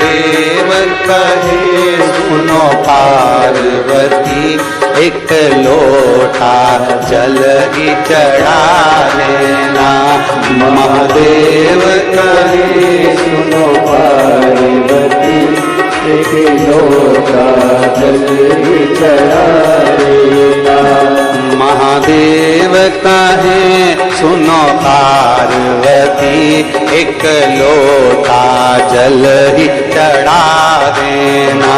महादेव कहे सुनो पार्वती, एक लोटा जल ही चढ़ा देना। महादेव कहे सुनो पार्वती, एक लोटा जल ही चढ़ा देना। महादेव कहे सुनो पार्वती, एक लोटा जल ही चढ़ा देना।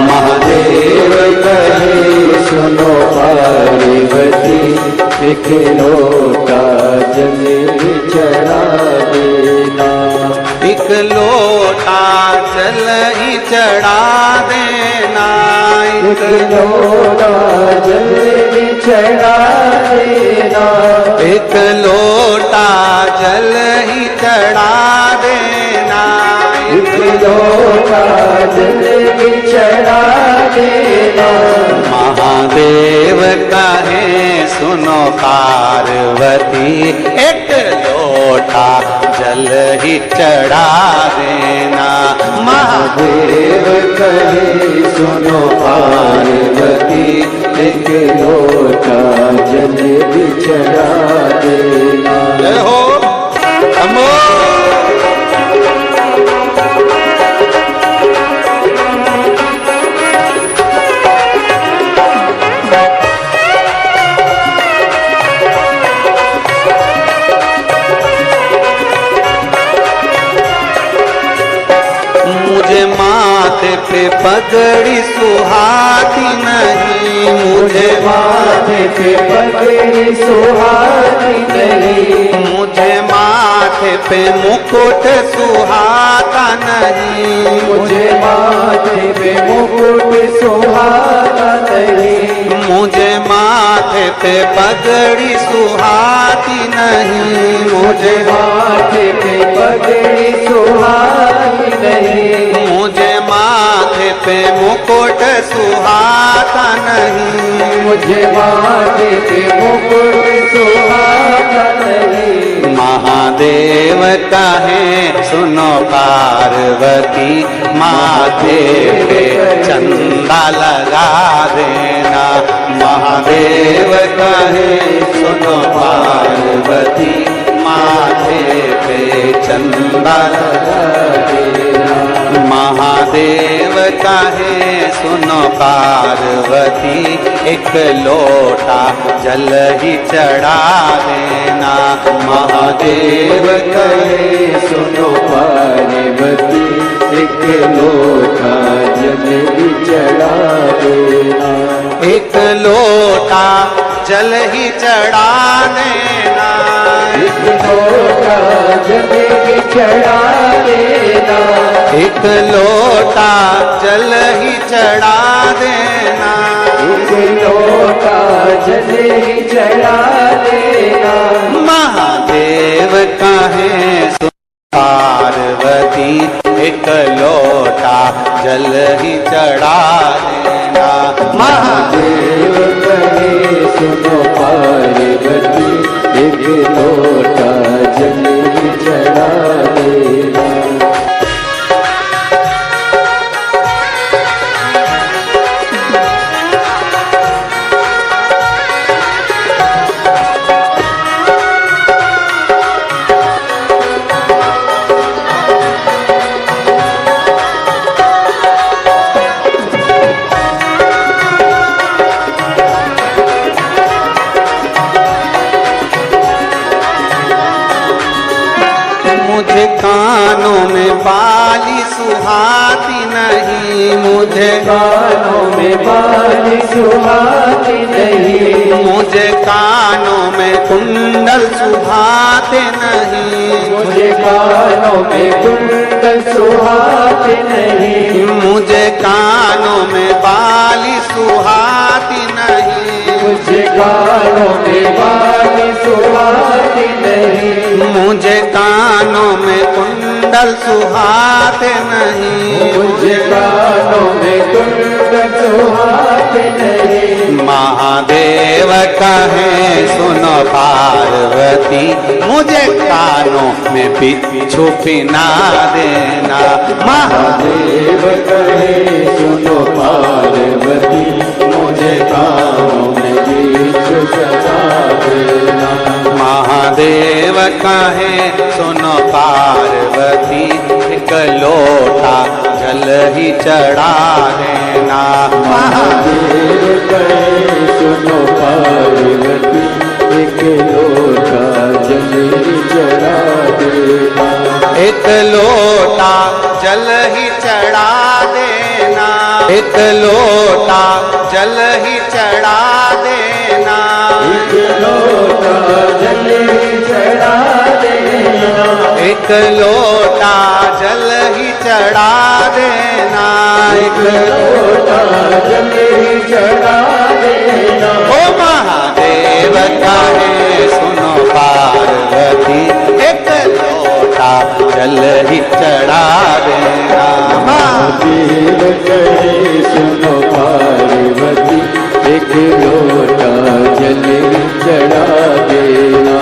महादेव कहे सुनो पार्वती, एक लोटा जल ही चढ़ा देना। एक लोटा जल ही चढ़ा देना। एक लोटा जल ही चढ़ा देना। एक लोटा जल ही चढ़ा देना। एक लोटा जल ही चढ़ा देना। महादेव कहे सुनो पार्वती, एक लोटा जल ही चढ़ा देना। महादेव कहे सुनो पार्वती, एक लोटा जल ही चढ़ा देना। जय हो अमो। मुझे माथे पे पगड़ी सुहाती नहीं। मुझे माथे पे पगड़ी सुहाती नहीं। मुझे माथे पे मुकुट सुहाता नहीं। मुझे माथे पे मुकुट सुहाता नहीं। मुझे माथे पे पगड़ी सुहाती नहीं। मुझे माथे पे पगड़ी सुहाती नहीं। मुझे माथे पे मुकुट सुहाता नहीं। मुझे माथे पे मुकुट सुहाता नहीं। महादेव कहे सुनो पार्वती, माथे पे चंदा लगा देना। महादेव कहे सुनो पार्वती, माथे पे चंदा लगा देना। महादेव कहे सुनो पार्वती, एक लोटा जल ही चढ़ा देना। महादेव कहे सुनो पार्वती, एक लोटा जल ही चढ़ा देना। एक लोटा जल ही चढ़ा देना। एक लोटा जल ही चढ़ा देना। एक लोटा जल ही चढ़ा देना। एक लोटा जल ही चढ़ा देना। महादेव कहे पार्वती, एक लोटा जल ही चढ़ा देना। महादेव कहे सुनो पार्वती, एक लोटा जल ही चढ़ा देना। मुझे कानों में बाली सुहाती नहीं। मुझे कानों में बाली सुहाती नहीं। मुझे कानों में कुंडल सुहाते नहीं। मुझे कानों में कुंडल सुहाते नहीं। मुझे कानों में बाली सुहाती नहीं। मुझे कानों में बाली सुहाती नहीं। मुझे कानों में कुंडल सुहाते नहीं। मुझे कानों में कुंडल सुहाते नहीं। महादेव कहे सुनो पार्वती, मुझे कानों में बिच्छू पिना देना। महादेव कहे सुनो पार्वती, मुझे कानों में बिच्छू चढ़ा देना। महादेव कहे सुनो पार्वती, एक लोटा जल ही चढ़ा देना। महादेव कहे सुनो पार्वती, एक लोटा जल ही चढ़ा देना। एक लोटा जल ही चढ़ा देना। एक लोटा जल ही चढ़ा देना। एक लोटा जल ही चढ़ा देना। एक लोटा जल ही चढ़ा देना। एक लोटा जल ही चढ़ा देना। ओ महादेव कहे सुनो पार्वती, एक लोटा जल ही चढ़ा देना। महादेव कहे सुनो पार्वती, एक लोटा जल ही चढ़ा देना।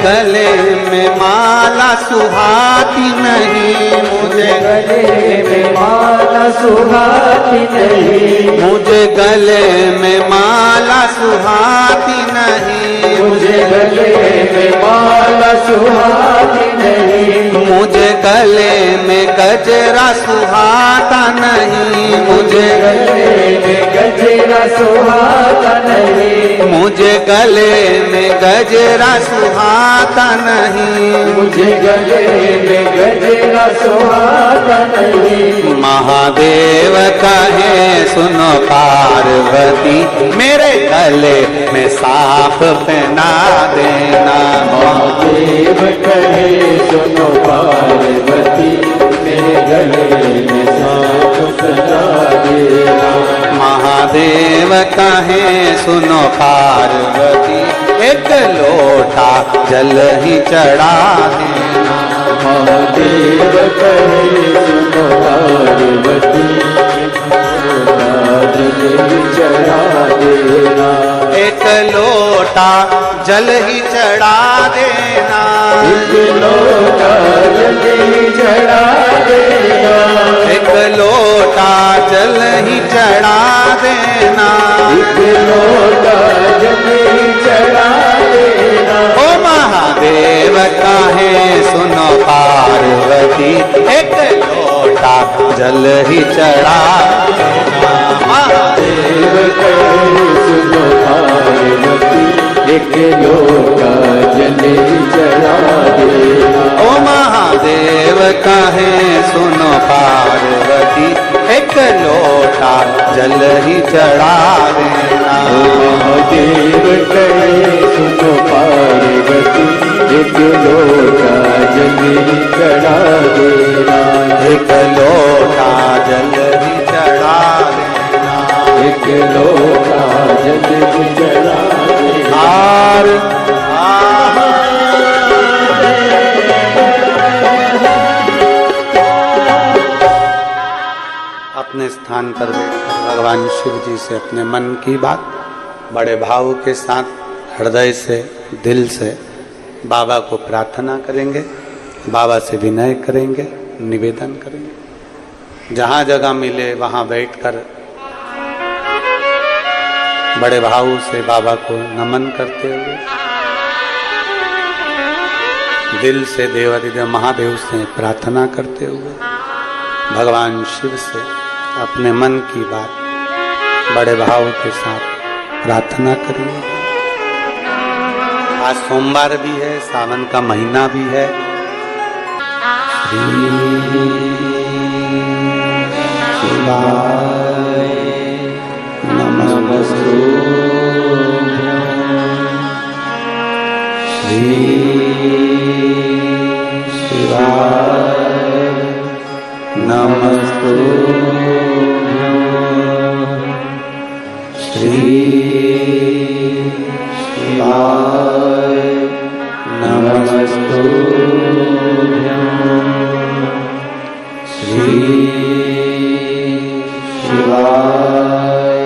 गले में माला सुहाती नहीं, मुझे गले में माला सुहाती नहीं। मुझे गले में माला सुहाती नहीं। मुझे गले में माला सुहाती नहीं। मुझे गले में गजरा सुहाता नहीं। मुझे गले में गजरा सुहाता नहीं। मुझे गले में गजरा सुहाता नहीं। मुझे गले में गजरा सुहाता नहीं। महादेव कहे सुनो पार्वती, मेरे गले में साफ पहना देना। महादेव कहे सुनो पार्वती, मेरे गले में साफ पहना देना। महादेव कहे सुनो पार्वती, एक लोटा जल ही चढ़ा देना। महादेव कहे सुनो पार्वती, एक लोटा जल ही चढ़ा देना। एक लोटा जल ही चढ़ा देना। एक लोटा जल ही चढ़ा देना। एक लोटा जल ही चढ़ा देना। एक लोटा जल ही चढ़ा देना। ओ महादेव कहे सुनो पार्वती, एक लोटा जल ही चढ़ा देना। महादेव कहे सुनो पार्वती, एक लोटा जल ही चढ़ा देना। ओ महादेव कहे सुनो पार्वती, एक लोटा जल ही चढ़ा देना। महादेव कहे सुनो पार्वती, एक लोटा जल ही चढ़ा देना। एक लोटा जल ही चढ़ा देना। एक लोटा जल ही चढ़ा देना। और अपने स्थान पर बैठकर भगवान शिव जी से अपने मन की बात बड़े भाव के साथ हृदय से दिल से बाबा को प्रार्थना करेंगे, बाबा से विनय करेंगे, निवेदन करेंगे। जहाँ जगह मिले वहाँ बैठकर बड़े भाव से बाबा को नमन करते हुए दिल से देवाधिदेव महादेव से प्रार्थना करते हुए भगवान शिव से अपने मन की बात बड़े भाव के साथ प्रार्थना करेंगे। आज सोमवार भी है, सावन का महीना भी है। शिवाय नमस्तु श्री शिवाय नमस्तुभ्यं श्री शिवाय नमस्तुभ्यं श्री शिवाय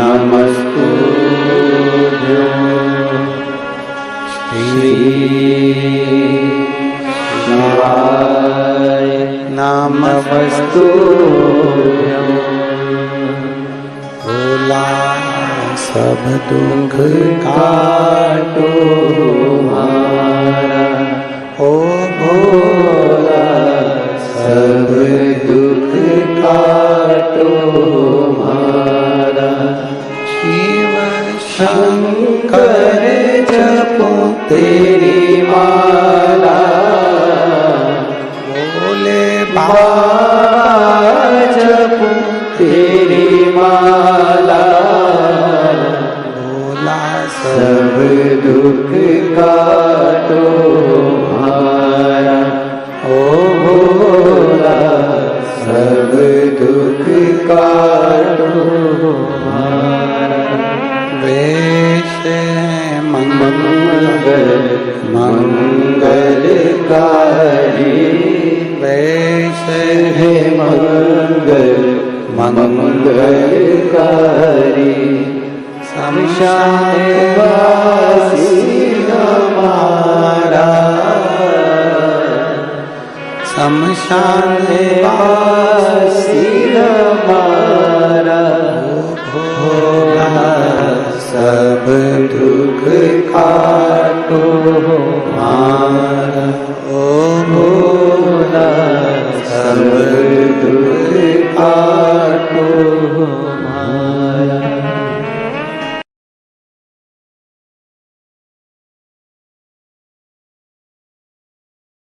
नमस्तुभ्यं श्री शिवाय नमस्तुभ्यं भोला सब दुख काटो हमारा, ओ भोला सब दुख काटो हमारा। शिव शंकर जपो तेरी माला, भोले बाबा जपो तेरी माला, भोला सब दुख काटो हमारा, ओ भोला सब दुख काटो हमारा। वेश मंगल मंगलकारी, वेश है मंगल मंगलकारी, शमशान वासी हमारा, शमशान वासी हमारा, भोला सब दुख काटो हमारा।